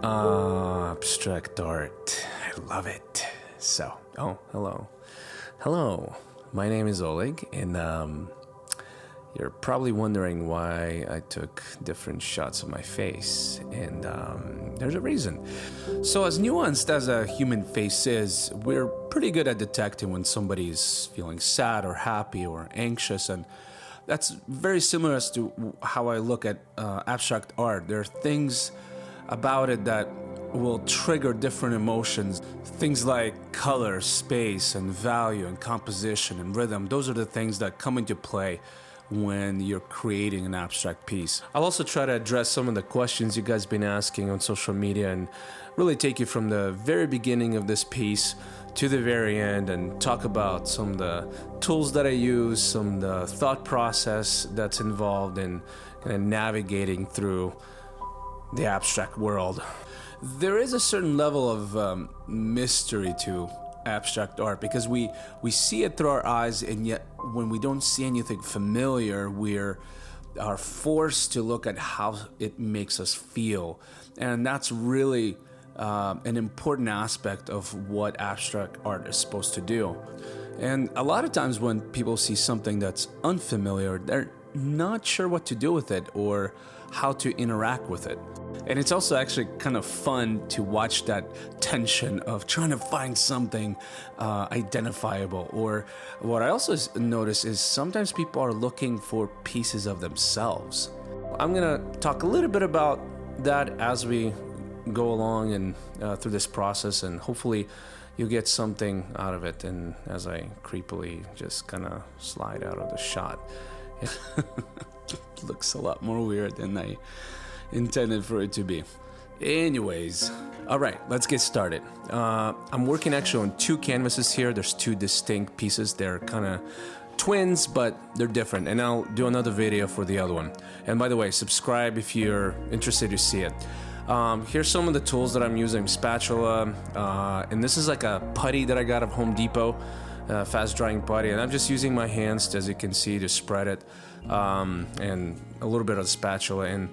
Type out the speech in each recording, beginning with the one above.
Abstract art. I love it. So, hello. Hello. My name is Oleg, and you're probably wondering why I took different shots of my face, and there's a reason. So as nuanced as a human face is, we're pretty good at detecting when somebody's feeling sad or happy or anxious, and that's very similar as to how I look at abstract art. There are things about it that will trigger different emotions. Things like color, space, and value, and composition, and rhythm. Those are the things that come into play when you're creating an abstract piece. I'll also try to address some of the questions you guys been asking on social media and really take you from the very beginning of this piece to the very end and talk about some of the tools that I use, some of the thought process that's involved in kind of navigating through the abstract world. There is a certain level of mystery to abstract art because we see it through our eyes, and yet when we don't see anything familiar, we are forced to look at how it makes us feel. And that's really an important aspect of what abstract art is supposed to do. And a lot of times when people see something that's unfamiliar, they're not sure what to do with it or how to interact with it. And it's also actually kind of fun to watch that tension of trying to find something identifiable. Or what I also notice is sometimes people are looking for pieces of themselves. I'm gonna talk a little bit about that as we go along and through this process, and hopefully you'll get something out of it. And as I creepily just kind of slide out of the shot, it looks a lot more weird than I intended for it to be. Anyways, all right, let's get started. I'm working actually on two canvases here. There's two distinct pieces. They're kind of twins, but they're different, and I'll do another video for the other one. And by the way, subscribe if you're interested to see it. Here's some of the tools that I'm using. Spatula, and this is like a putty that I got at Home Depot, fast drying putty, and I'm just using my hands, as you can see, to spread it, and a little bit of spatula. And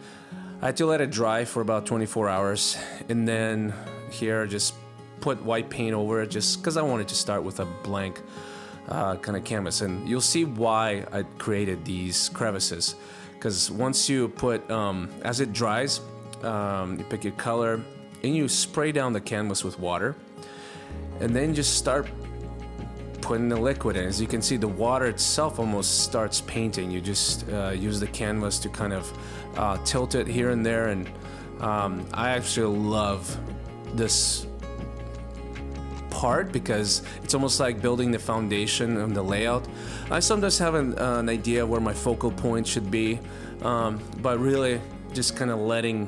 I had to let it dry for about 24 hours, and then here just put white paint over it, just because I wanted to start with a blank kind of canvas. And you'll see why I created these crevices, because once you put, as it dries, you pick your color and you spray down the canvas with water, and then just start putting the liquid in. As you can see, the water itself almost starts painting. You just use the canvas to kind of tilt it here and there, and I actually love this part because it's almost like building the foundation and the layout. I sometimes have an idea where my focal point should be, but really just kind of letting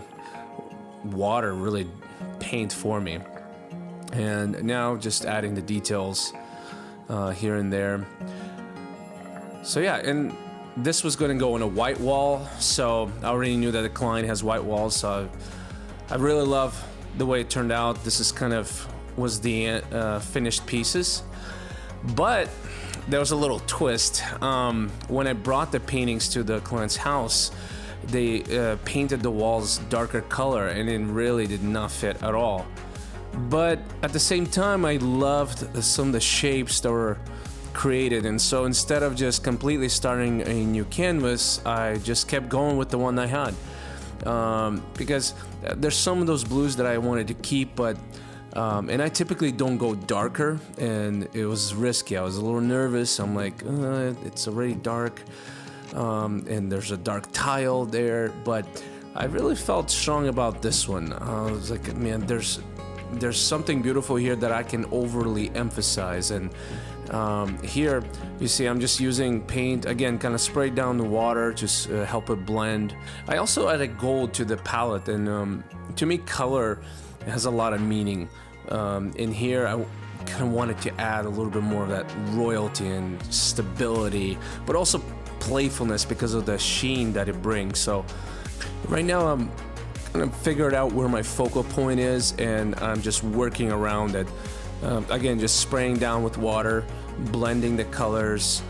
water really paint for me. And now just adding the details here and there. So yeah, and this was going to go on a white wall, so I already knew that the client has white walls, so I really love the way it turned out. This is kind of was the finished pieces, but there was a little twist. When I brought the paintings to the client's house, they painted the walls darker color, and it really did not fit at all. But at the same time, I loved some of the shapes that were created, and so instead of just completely starting a new canvas, I just kept going with the one I had, because there's some of those blues that I wanted to keep, but and I typically don't go darker, and it was risky. I was a little nervous. I'm like, it's already dark, and there's a dark tile there, but I really felt strong about this one. I was like, man, there's something beautiful here that I can overly emphasize. And here you see I'm just using paint, again, kind of sprayed down the water to help it blend. I also added gold to the palette, and to me color has a lot of meaning. In here I kind of wanted to add a little bit more of that royalty and stability, but also playfulness because of the sheen that it brings. So right now I'm kind of figured out where my focal point is, and I'm just working around it. Again, just spraying down with water, blending the colors.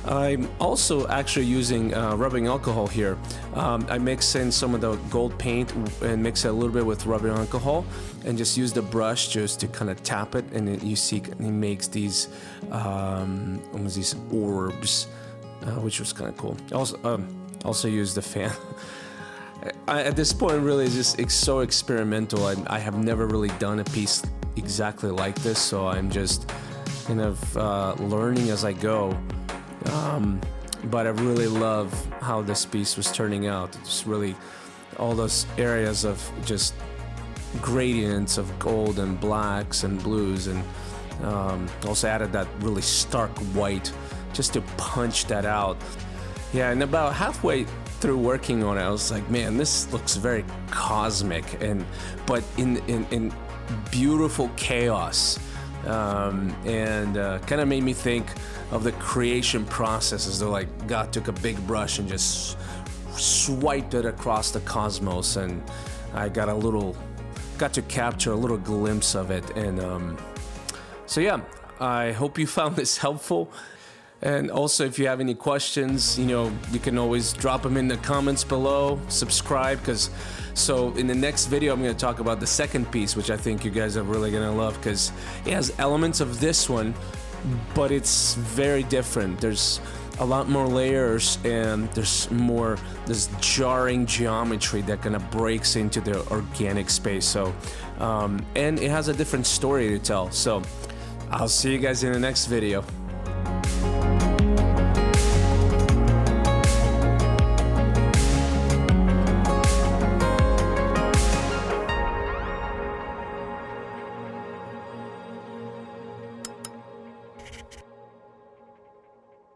I'm also actually using rubbing alcohol here. I mix in some of the gold paint and mix it a little bit with rubbing alcohol and just use the brush just to kind of tap it, and then you see it makes these almost these orbs, which was kind of cool. Also use the fan. At this point, really, it's so experimental. I have never really done a piece exactly like this, so I'm just kind of learning as I go. But I really love how this piece was turning out. It's really all those areas of just gradients of gold and blacks and blues, and also added that really stark white just to punch that out. Yeah, and about halfway through working on it, I was like, man, this looks very cosmic, but in beautiful chaos, and kind of made me think of the creation process as though like God took a big brush and just swiped it across the cosmos, and I got to capture a little glimpse of it. And so yeah, I hope you found this helpful. And also, if you have any questions, you can always drop them in the comments below. Subscribe, so in the next video, I'm going to talk about the second piece, which I think you guys are really going to love, because it has elements of this one, but it's very different. There's a lot more layers, and there's this jarring geometry that kind of breaks into the organic space. So, and it has a different story to tell. So, I'll see you guys in the next video.